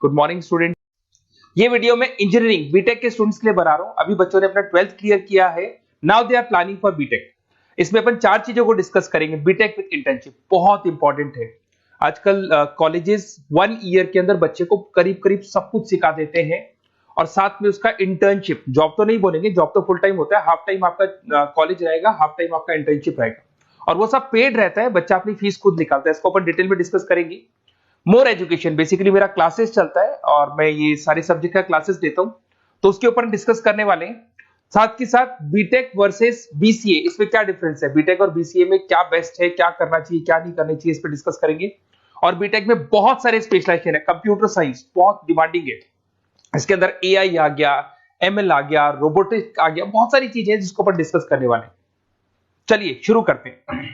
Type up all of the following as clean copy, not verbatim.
Good morning student. ये video मैं engineering BTech के स्टूडेंट्स के लिए बना रहा हूं। अभी बच्चों ने अपना 12th क्लियर किया है, now they are planning for BTech. इसमें अपन 4 चीजों को डिस्कस करेंगे। बीटेक विद इंटर्नशिप बहुत इंपॉर्टेंट है। आजकल कॉलेजेस 1 ईयर के अंदर बच्चे को करीब करीब सब कुछ सिखा देते हैं और साथ में उसका इंटर्नशिप, जॉब तो नहीं बोलेंगे, जॉब तो फुल टाइम होता है, हाफ टाइम आपका कॉलेज रहेगा, हाफ टाइम आपका इंटर्नशिप रहेगा और वो सब पेड रहता है। बच्चा अपनी फीस खुद निकालता है। इसको अपन डिटेल में डिस्कस करेंगे। मोर एजुकेशन, बेसिकली मेरा क्लासेस चलता है और मैं ये सारे सब्जेक्ट का क्लासेस देता हूं, तो उसके ऊपर डिस्कस करने वाले हैं। साथ के साथ बीटेक वर्सेस बीसीए, इसमें क्या डिफरेंस है, बीटेक और बीसीए में क्या बेस्ट है, क्या करना चाहिए, क्या नहीं करना चाहिए, इस पर डिस्कस करेंगे। और बीटेक में बहुत सारे स्पेशलाइजेशन है। कंप्यूटर साइंस बहुत डिमांडिंग है, इसके अंदर एआई आ गया, एमएल आ गया, रोबोटिक्स आ गया, बहुत सारी चीजें हैं जिसको अपन डिस्कस करने वाले हैं। चलिए शुरू करते हैं।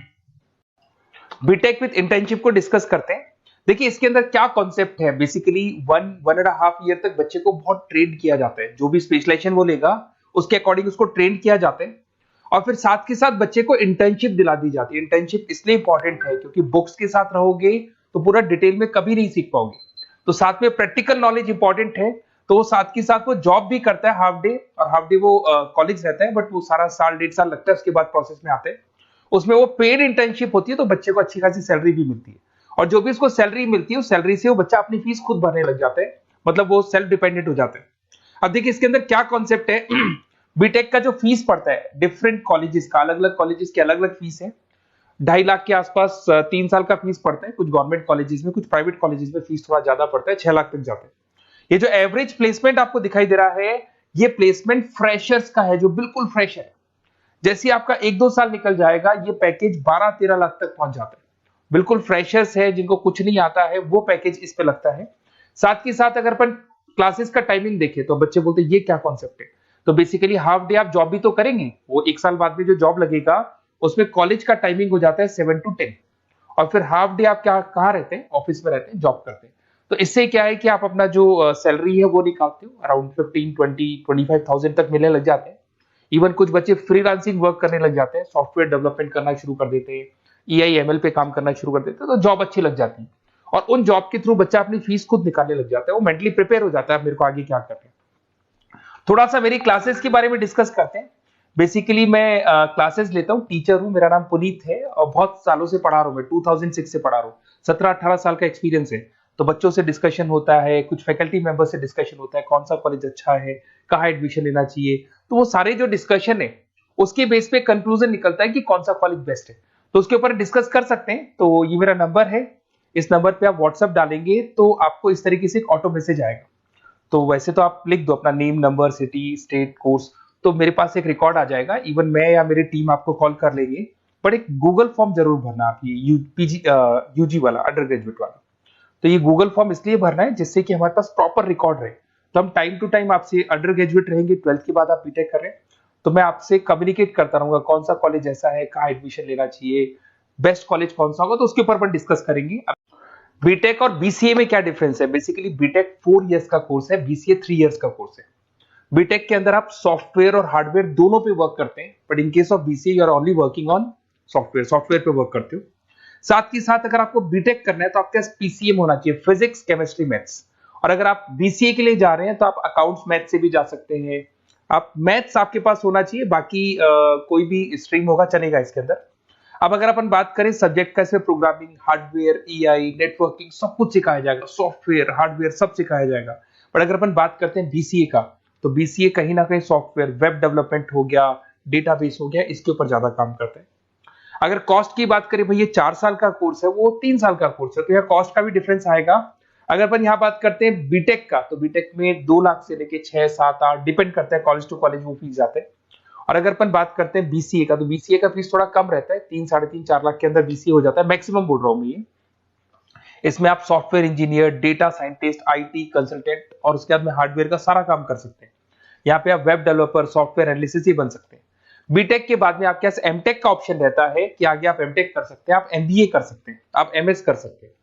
बीटेक विद इंटर्नशिप को डिस्कस करते हैं। देखिए इसके अंदर क्या कॉन्सेप्ट है। बेसिकली 1.5 ईयर तक बच्चे को बहुत ट्रेन किया जाता है। जो भी स्पेशलाइजेशन वो लेगा उसके अकॉर्डिंग उसको ट्रेन किया जाता है और फिर साथ के साथ बच्चे को इंटर्नशिप दिला दी जाती है। इंटर्नशिप इसलिए इंपॉर्टेंट है क्योंकि बुक्स के साथ रहोगे तो पूरा डिटेल में कभी नहीं सीख पाओगे, तो साथ में प्रैक्टिकल नॉलेज इंपॉर्टेंट है। तो साथ के साथ वो जॉब भी करता है हाफ डे, और हाफ डे वो कॉलेज रहता है, बट वो सारा साल 1.5 साल लगता है, उसके बाद प्रोसेस में आते हैं। उसमें वो पेड इंटर्नशिप होती है, तो बच्चे को अच्छी खासी सैलरी भी मिलती है और जो भी उसको सैलरी मिलती है उस सैलरी से वो बच्चा अपनी फीस खुद भरने लग जाता है, मतलब वो सेल्फ डिपेंडेंट हो जाते हैं। अब देखिए इसके अंदर क्या कॉन्सेप्ट है। बीटेक का जो फीस पड़ता है डिफरेंट कॉलेजेस का, अलग अलग कॉलेजेस की अलग अलग फीस है। 2.5 लाख के आसपास 3 साल का फीस पड़ता है। कुछ गवर्नमेंट कॉलेजेस में, कुछ प्राइवेट कॉलेजेस में फीस थोड़ा ज्यादा पड़ता है, 6 लाख तक जाता है। ये जो एवरेज प्लेसमेंट आपको दिखाई दे रहा है, ये प्लेसमेंट फ्रेशर्स का है, जो बिल्कुल फ्रेश है। जैसे आपका 1-2 साल निकल जाएगा, ये पैकेज 12-13 लाख तक पहुंच जाता है। बिल्कुल फ्रेशर्स है, जिनको कुछ नहीं आता है, वो पैकेज इस पे लगता है। साथ के साथ अगर अपन क्लासेस का टाइमिंग देखें तो बच्चे बोलते हैं ये क्या कॉन्सेप्ट है। तो बेसिकली हाफ डे आप जॉब भी तो करेंगे, वो 1 साल बाद में जो जॉब लगेगा उसमें कॉलेज का टाइमिंग हो जाता है 7 to 10 और फिर हाफ डे आप क्या कहाँ रहते हैं, ऑफिस में रहते हैं, जॉब करते हैं। तो इससे क्या है कि आप अपना जो सैलरी है वो निकालते हो, अराउंड 15-20-25,000 तक मिलने लग जाते हैं। इवन कुछ बच्चे फ्रीलांसिंग वर्क करने लग जाते हैं, सॉफ्टवेयर डेवलपमेंट करना शुरू कर देते हैं, एआई एमएल पे काम करना शुरू कर देते हैं, तो जॉब अच्छी लग जाती है और उन जॉब के थ्रू बच्चा अपनी फीस खुद निकालने लग जाता है। वो मेंटली प्रिपेयर हो जाता है, मेरे को आगे क्या करना है। थोड़ा सा मेरी क्लासेस के बारे में डिस्कस करते हैं। बेसिकली मैं क्लासेस लेता हूँ, टीचर हूँ, मेरा नाम पुनीत है और बहुत सालों से पढ़ा रहा हूँ मैं, 2006 से पढ़ा रहा हूँ, 17-18 साल का एक्सपीरियंस है। तो बच्चों से डिस्कशन होता है, कुछ फैकल्टी मेंबर से डिस्कशन होता है, कौन सा कॉलेज अच्छा है, कहाँ एडमिशन लेना चाहिए। तो वो सारे जो डिस्कशन है उसके बेस पे कंक्लूजन निकलता है कि कौन सा कॉलेज बेस्ट है, तो उसके ऊपर डिस्कस कर सकते हैं। तो ये मेरा नंबर है, इस नंबर पे आप व्हाट्सएप डालेंगे तो आपको इस तरीके से एक ऑटो मैसेज आएगा। तो वैसे तो आप लिख दो अपना name, number, city, state, course, तो मेरे पास एक रिकॉर्ड आ जाएगा। इवन मैं या मेरी टीम आपको कॉल कर लेंगे, बट एक गूगल फॉर्म जरूर भरना आप, ये यूजी वाला, अंडर ग्रेजुएट वाला। तो ये गूगल फॉर्म इसलिए भरना है जिससे कि हमारे पास प्रॉपर रिकॉर्ड रहे। तो हम टाइम टू टाइम आपसे, अंडर ग्रेजुएट रहेंगे, 12th के बाद आप बीटेक कर रहे हैं, तो मैं आपसे कम्युनिकेट करता रहूंगा कौन सा कॉलेज ऐसा है, कहाँ एडमिशन लेना चाहिए, बेस्ट कॉलेज कौन सा होगा, तो उसके ऊपर अपन डिस्कस करेंगे। बीटेक और बीसीए में क्या डिफरेंस है। बेसिकली बीटेक 4 इयर्स का कोर्स है, बीसीए 3 इयर्स का कोर्स है। बीटेक के अंदर आप सॉफ्टवेयर और हार्डवेयर दोनों पे वर्क करते हैं, but in case of BCA you are only working on software पे वर्क करते हो। साथ के साथ अगर आपको बीटेक करना है तो आपके पास पीसीएम होना चाहिए, फिजिक्स, केमिस्ट्री, मैथ्स। और अगर आप बीसीए के लिए जा रहे हैं तो आप अकाउंट्स मैथ से भी जा सकते हैं। आप मैथ्स आपके पास होना चाहिए, बाकी कोई भी स्ट्रीम होगा चलेगा इसके अंदर। अब अगर अपन बात करें सब्जेक्ट का, इसमें प्रोग्रामिंग, हार्डवेयर, एआई, नेटवर्किंग सब कुछ सिखाया जाएगा, सॉफ्टवेयर, हार्डवेयर सब सिखाया जाएगा। पर अगर अपन बात करते हैं बीसीए का, तो बीसीए कहीं ना कहीं सॉफ्टवेयर, वेब डेवलपमेंट हो गया, डेटाबेस हो गया, इसके ऊपर ज्यादा काम करते हैं। अगर कॉस्ट की बात करें, भाई ये 4 साल का कोर्स है, वो 3 साल का कोर्स है, तो यहाँ कॉस्ट का भी डिफरेंस आएगा। अगर अपन यहाँ बात करते हैं बीटेक का, तो बीटेक में 2 लाख से लेके 6, 7, 8 डिपेंड करता है, कॉलेज टू कॉलेज वो फीस जाते हैं। और अगर अपन बात करते हैं बीसीए का, तो बीसीए का फीस थोड़ा कम रहता है, 3, 3.5-4 लाख के अंदर बीसीए हो जाता है, मैक्सिमम बोल रहा हूँ मैं ये। इसमें आप software engineer, data scientist, IT consultant और उसके बाद में हार्डवेयर का सारा काम कर सकते हैं। यहाँ पे आप वेब डेवलपर, सॉफ्टवेयर एनालिसिस ही बन सकते हैं। बीटेक के बाद में आपके पास एमटेक का ऑप्शन रहता है कि आगे आप एमटेक कर सकते हैं, आप एमबीए कर सकते हैं, आप एमएस कर सकते हैं।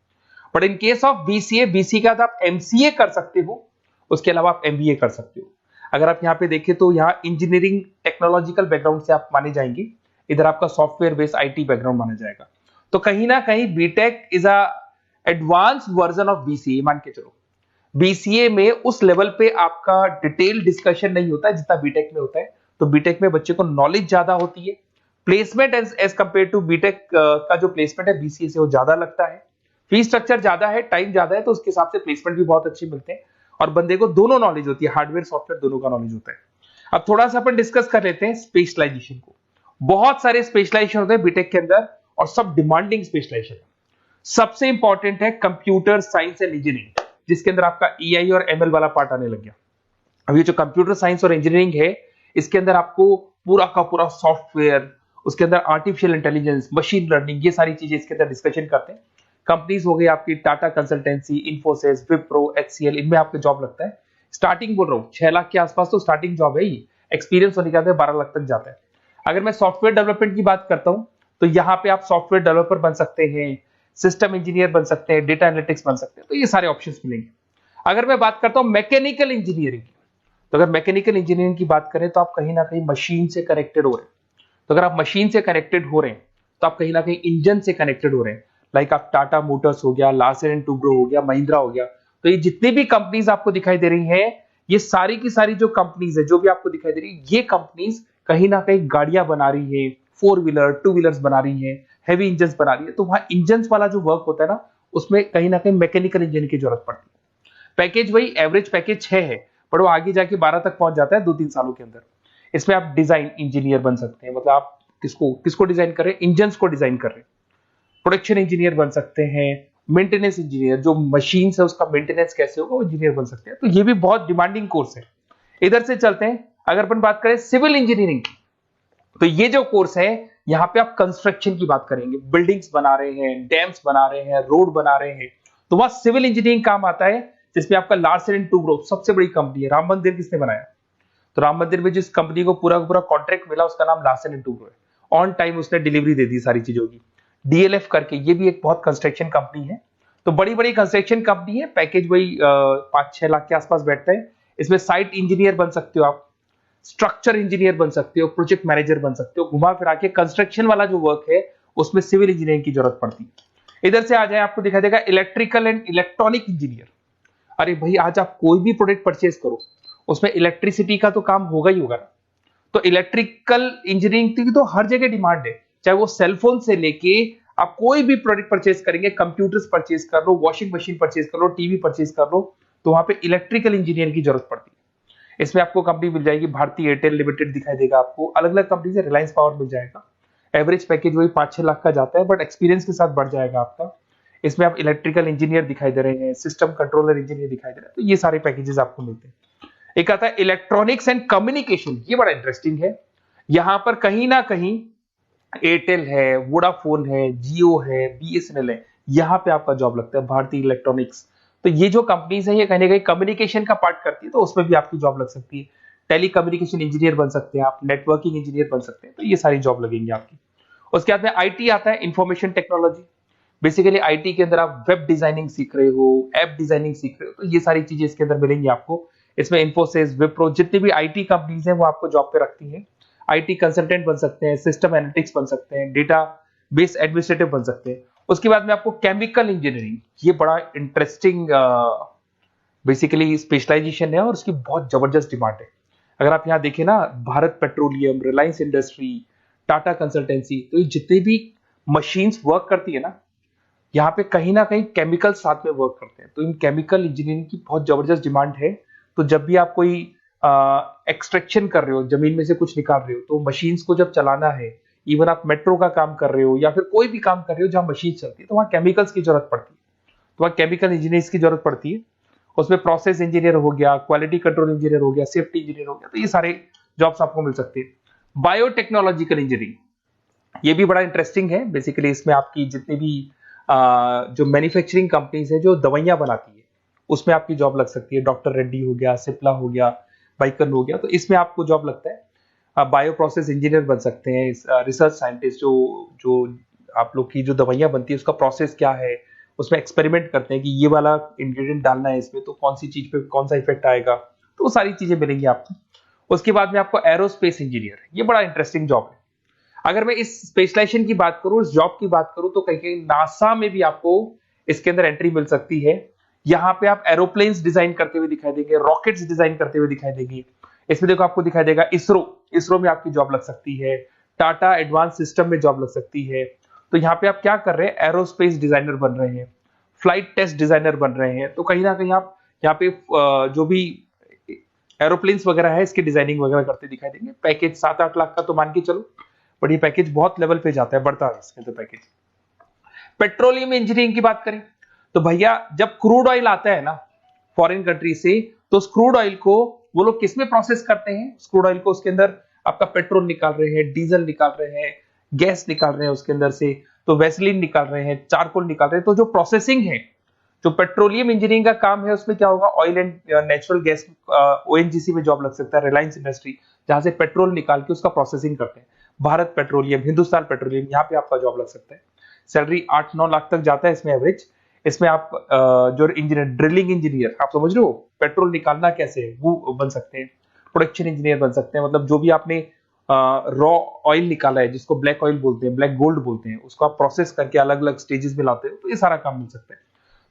But in case of BCA, BCA के बाद आप एमसीए कर सकते हो, उसके अलावा आप एमबीए कर सकते हो। अगर आप यहाँ पे देखें तो यहाँ इंजीनियरिंग टेक्नोलॉजिकल बैकग्राउंड से आप माने जाएंगे, इधर आपका सॉफ्टवेयर बेस्ड आईटी बैकग्राउंड माना जाएगा। तो कहीं ना कहीं BTech is a advance version of BCA, मान के चलो। बीसीए में उस लेवल पे आपका डिटेल डिस्कशन नहीं होता है जितना बीटेक में होता है। तो बीटेक में बच्चे को नॉलेज ज्यादा होती है, placement as compare to BTech का जो प्लेसमेंट है बीसीए से वो ज्यादा लगता है, फीस स्ट्रक्चर ज्यादा है, टाइम ज्यादा है, तो उसके हिसाब से प्लेसमेंट भी बहुत अच्छे मिलते हैं और बंदे को दोनों नॉलेज होती है, हार्डवेयर सॉफ्टवेयर दोनों का नॉलेज होता है। अब थोड़ा सा अपन डिस्कस कर लेते हैं स्पेशलाइजेशन को। बहुत सारे स्पेशलाइजेशन होते हैं बीटेक के अंदर और सब डिमांडिंग स्पेशलाइजेशन है। सबसे इंपॉर्टेंट है कंप्यूटर साइंस एंड इंजीनियरिंग, जिसके अंदर आपका ईआई और एमएल वाला पार्ट आने लग गया। अब ये जो कंप्यूटर साइंस और इंजीनियरिंग है, इसके अंदर आपको पूरा का पूरा सॉफ्टवेयर, उसके अंदर आर्टिफिशियल इंटेलिजेंस, मशीन लर्निंग, ये सारी चीजें इसके अंदर डिस्कशन करते हैं। कंपनीज हो गई आपकी टाटा कंसल्टेंसी, इन्फोसिस, विप्रो, एचसीएल, इनमें आपका जॉब लगता है। स्टार्टिंग बोल रहा हूँ 6 लाख के आसपास तो स्टार्टिंग जॉब है ही, एक्सपीरियंस होने के बाद 12 लाख तक जाता है। अगर मैं सॉफ्टवेयर डेवलपमेंट की बात करता हूँ तो यहाँ पे आप सॉफ्टवेयर डेवलपर बन सकते हैं, सिस्टम इंजीनियर बन सकते हैं, डेटा एनालिटिक्स बन सकते हैं, तो ये सारे ऑप्शंस मिलेंगे। अगर मैं बात करता हूँ मैकेनिकल इंजीनियरिंग की, तो अगर मैकेनिकल इंजीनियरिंग की बात करें तो आप कहीं ना कहीं मशीन से कनेक्टेड हो रहे हैं। तो अगर आप मशीन से कनेक्टेड हो रहे हैं तो आप कहीं ना कहीं इंजन से कनेक्टेड हो रहे हैं। लाइक आप टाटा मोटर्स हो गया, लार्सन एंड टुब्रो हो गया, महिंद्रा हो गया, तो ये जितनी भी कंपनीज आपको दिखाई दे रही हैं, ये सारी की सारी जो कंपनीज है जो भी आपको दिखाई दे रही है, ये कंपनीज कहीं ना कहीं गाड़ियां बना रही है, 4 व्हीलर 2 व्हीलर्स बना रही है, हैवी इंजन बना रही है। तो वहां इंजन वाला जो वर्क होता है ना, उसमें कहीं ना कहीं मैकेनिकल इंजीनियर की जरूरत पड़ती है। पैकेज वही एवरेज पैकेज 6 है, पर वो आगे जाके 12 तक पहुंच जाता है 2-3 सालों के अंदर। इसमें आप डिजाइन इंजीनियर बन सकते हैं, मतलब आप किसको किसको डिजाइन कर रहे हैं, इंजन को डिजाइन कर रहे हैं। प्रोडक्शन इंजीनियर बन सकते हैं, मेंटेनेंस इंजीनियर, जो मशीन है उसका मेंटेनेंस कैसे होगा वो इंजीनियर बन सकते हैं। तो ये भी बहुत डिमांडिंग कोर्स है। इधर से चलते हैं, अगर अपन बात करें सिविल इंजीनियरिंग की, तो ये जो कोर्स है यहाँ पे आप कंस्ट्रक्शन की बात करेंगे, बिल्डिंग्स बना रहे हैं, डैम्स बना रहे हैं, रोड बना रहे हैं, तो वहां सिविल इंजीनियरिंग काम आता है। जिसमें आपका लार्सन एंड टुब्रो सबसे बड़ी कंपनी है। राम मंदिर किसने बनाया? तो राम मंदिर में जिस कंपनी को पूरा का पूरा कॉन्ट्रैक्ट मिला उसका नाम लार्सन एंड टुब्रो है। ऑन टाइम उसने डिलीवरी दे दी सारी चीजों की। डीएलएफ करके ये भी एक बहुत कंस्ट्रक्शन कंपनी है। तो बड़ी बड़ी कंस्ट्रक्शन कंपनी है, पैकेज वही 5-6 लाख के आसपास बैठता है। इसमें साइट इंजीनियर बन सकते हो आप, स्ट्रक्चर इंजीनियर बन सकते हो, प्रोजेक्ट मैनेजर बन सकते हो। घुमा फिरा के कंस्ट्रक्शन वाला जो वर्क है उसमें सिविल इंजीनियरिंग की जरूरत पड़ती है। इधर से आ जाए, आपको दिखाई देगा इलेक्ट्रिकल एंड इलेक्ट्रॉनिक इंजीनियर। अरे भाई, आज आप कोई भी प्रोडक्ट परचेज करो उसमें इलेक्ट्रिसिटी का तो काम होगा ही होगा ना। तो इलेक्ट्रिकल इंजीनियरिंग की तो हर जगह डिमांड है, चाहे वो सेलफोन से लेके आप कोई भी प्रोडक्ट परचेज करेंगे, कंप्यूटर्स परचेज कर लो, वॉशिंग मशीन परचेज कर लो, टीवी परचेज कर लो, तो वहां पे इलेक्ट्रिकल इंजीनियर की जरूरत पड़ती है। इसमें आपको कंपनी मिल जाएगी, भारतीय एयरटेल लिमिटेड दिखाई देगा आपको, अलग अलग कंपनी से, रिलायंस पावर मिल जाएगा। एवरेज पैकेज वही 5-6 लाख का जाता है, बट एक्सपीरियंस के साथ बढ़ जाएगा आपका। इसमें आप इलेक्ट्रिकल इंजीनियर दिखाई दे रहे हैं, सिस्टम कंट्रोलर इंजीनियर दिखाई दे रहे हैं, तो ये सारे पैकेजेस आपको मिलते हैं। एक आता है इलेक्ट्रॉनिक्स एंड कम्युनिकेशन, ये बड़ा इंटरेस्टिंग है। यहां पर कहीं ना कहीं एयरटेल है, वोडाफोन है, जियो है, बीएसएनएल है, यहां पे आपका जॉब लगता है, भारतीय इलेक्ट्रॉनिक्स। तो ये जो कंपनीज है ये कहीं ना कहीं कम्युनिकेशन का पार्ट करती है, तो उसमें भी आपकी जॉब लग सकती है। टेली कम्युनिकेशन इंजीनियर बन सकते हैं आप, नेटवर्किंग इंजीनियर बन सकते हैं, तो ये सारी जॉब लगेंगी आपकी। उसके बाद में आईटी आता है, इंफॉर्मेशन टेक्नोलॉजी। बेसिकली आईटी के अंदर आप वेब डिजाइनिंग सीख रहे हो, ऐप डिजाइनिंग सीख रहे हो, तो ये सारी चीजें इसके अंदर मिलेंगी आपको। इसमें इन्फोसिस, विप्रो, जितनी भी आईटी कंपनीज हैं वो आपको जॉब पे रखती हैं। आईटी कंसल्टेंट बन सकते हैं, सिस्टम एनालिटिक्स बन सकते हैं, डेटा बेस एडमिनिस्ट्रेटिव बन सकते हैं। उसके बाद में आपको केमिकल इंजीनियरिंग, ये बड़ा इंटरेस्टिंग बेसिकली स्पेशलाइजेशन है और उसकी बहुत जबरदस्त डिमांड है। अगर आप यहाँ देखें ना, Bharat petroleum, Reliance industry, Tata consultancy, तो ये जितनी भी मशीन्स वर्क करती है ना, यहाँ पे कहीं ना कहीं केमिकल साथ में वर्क करते हैं। तो इन केमिकल इंजीनियरिंग की बहुत जबरदस्त डिमांड है। तो जब भी आप कोई एक्सट्रैक्शन कर रहे हो, जमीन में से कुछ निकाल रहे हो, तो मशीन्स को जब चलाना है, इवन आप मेट्रो का काम कर रहे हो या फिर कोई भी काम कर रहे हो जहां मशीन चलती है, तो वहां केमिकल्स की जरूरत पड़ती है, तो वहां केमिकल इंजीनियर्स की जरूरत पड़ती है। उसमें प्रोसेस इंजीनियर हो गया, क्वालिटी कंट्रोल इंजीनियर हो गया, सेफ्टी इंजीनियर हो गया, तो ये सारे जॉब्स आपको मिल सकते हैं। बायोटेक्नोलॉजिकल इंजीनियरिंग, ये भी बड़ा इंटरेस्टिंग है। बेसिकली इसमें आपकी जितनी भी जो मैन्युफैक्चरिंग कंपनीज है जो दवाइयां बनाती है, उसमें आपकी जॉब लग सकती है। डॉक्टर रेड्डी हो गया, सिप्ला हो गया, बाइकन हो गया, तो इसमें आपको जॉब लगता है। आप बायो प्रोसेस इंजीनियर बन सकते हैं, रिसर्च साइंटिस्ट, जो जो आप लोग की जो दवाइयां बनती है उसका प्रोसेस क्या है, उसमें एक्सपेरिमेंट करते हैं कि ये वाला इंग्रेडिएंट डालना है इसमें तो कौन सी चीज पे कौन सा इफेक्ट आएगा, तो वो सारी चीजें मिलेंगी आपको। उसके बाद में आपको एरोस्पेस इंजीनियर, ये बड़ा इंटरेस्टिंग जॉब है। अगर मैं इस स्पेशलाइजेशन की बात करूं, इस जॉब की बात करूं, तो कहीं कहीं नासा में भी आपको इसके अंदर एंट्री मिल सकती है। यहाँ पे आप एरोप्लेन्स डिजाइन करते हुए दिखाई देंगे, रॉकेट्स डिजाइन करते हुए दिखाई देंगे। इसमें देखो आपको दिखाई देगा इसरो में आपकी जॉब लग सकती है, टाटा एडवांस सिस्टम में जॉब लग सकती है। तो यहाँ पे आप क्या कर रहे हैं, एरोस्पेस डिजाइनर बन रहे हैं, फ्लाइट टेस्ट डिजाइनर बन रहे हैं। तो कहीं ना कहीं आप यहाँ पे जो भी एरोप्लेन्स वगैरह है इसकी डिजाइनिंग वगैरह करते दिखाई देंगे। पैकेज 7-8 लाख का तो मान के चलो, बट ये पैकेज बहुत लेवल पे जाता है, बढ़ता है इसमें तो पैकेज। पेट्रोलियम इंजीनियरिंग की बात करें तो भैया जब क्रूड ऑयल आता है ना फॉरेन कंट्री से, तो उस क्रूड ऑयल को वो लोग किसमें प्रोसेस करते हैं, उस क्रूड ऑयल को उसके अंदर आपका पेट्रोल निकाल रहे हैं, डीजल निकाल रहे हैं, गैस निकाल रहे हैं उसके अंदर से, तो वैसलीन निकाल रहे हैं, चारकोल निकाल रहे हैं। तो जो प्रोसेसिंग है, जो पेट्रोलियम इंजीनियरिंग का काम है, उसमें क्या होगा, oil and natural gas, ONGC में जॉब लग सकता है, रिलायंस इंडस्ट्री, जहां से पेट्रोल निकाल के उसका प्रोसेसिंग करते हैं, भारत पेट्रोलियम, हिंदुस्तान पेट्रोलियम, यहाँ पे आपका जॉब लग सकता है। सैलरी 8-9 लाख तक जाता है इसमें एवरेज। इसमें आप जो इंजीनियर, ड्रिलिंग इंजीनियर, आप समझ रहे हो पेट्रोल निकालना कैसे है, वो बन सकते हैं। प्रोडक्शन इंजीनियर बन सकते हैं, मतलब जो भी आपने रॉ ऑयल निकाला है, जिसको ब्लैक ऑयल बोलते हैं, ब्लैक गोल्ड बोलते हैं, उसको आप प्रोसेस करके अलग अलग स्टेजेस में लाते हो, तो ये सारा काम मिल सकता है।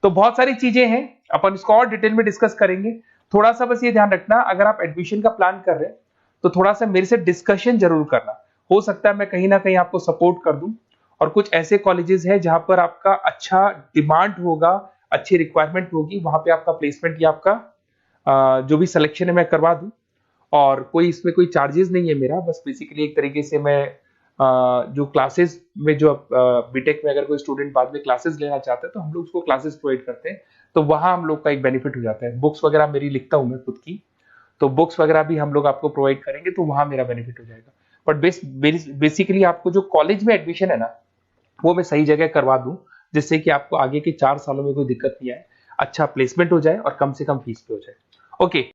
तो बहुत सारी चीजें हैं, अपन इसको और डिटेल में डिस्कस करेंगे। थोड़ा सा बस ये ध्यान रखना, अगर आप एडमिशन का प्लान कर रहे हैं तो थोड़ा सा मेरे से डिस्कशन जरूर करना। हो सकता है मैं कहीं ना कहीं आपको सपोर्ट कर दूं, और कुछ ऐसे कॉलेजेस हैं जहां पर आपका अच्छा डिमांड होगा, अच्छी रिक्वायरमेंट होगी, वहां पे आपका प्लेसमेंट या आपका जो भी सिलेक्शन है मैं करवा दूं। और कोई इसमें कोई चार्जेस नहीं है मेरा, बस बेसिकली एक तरीके से मैं जो क्लासेस में, जो बीटेक में अगर कोई स्टूडेंट बाद में क्लासेस लेना चाहता है तो हम लोग उसको क्लासेस प्रोवाइड करते हैं, तो वहां हम लोग का एक बेनिफिट हो जाता है। बुक्स वगैरह मेरी लिखता हूं मैं खुद की, तो बुक्स वगैरह भी हम लोग आपको प्रोवाइड करेंगे, तो वहां मेरा बेनिफिट हो जाएगा। बट बेसिकली आपको जो कॉलेज में एडमिशन है ना, वो मैं सही जगह करवा दूं, जिससे कि आपको आगे के 4 सालों में कोई दिक्कत नहीं आए, अच्छा प्लेसमेंट हो जाए और कम से कम फीस पे हो जाए। ओके।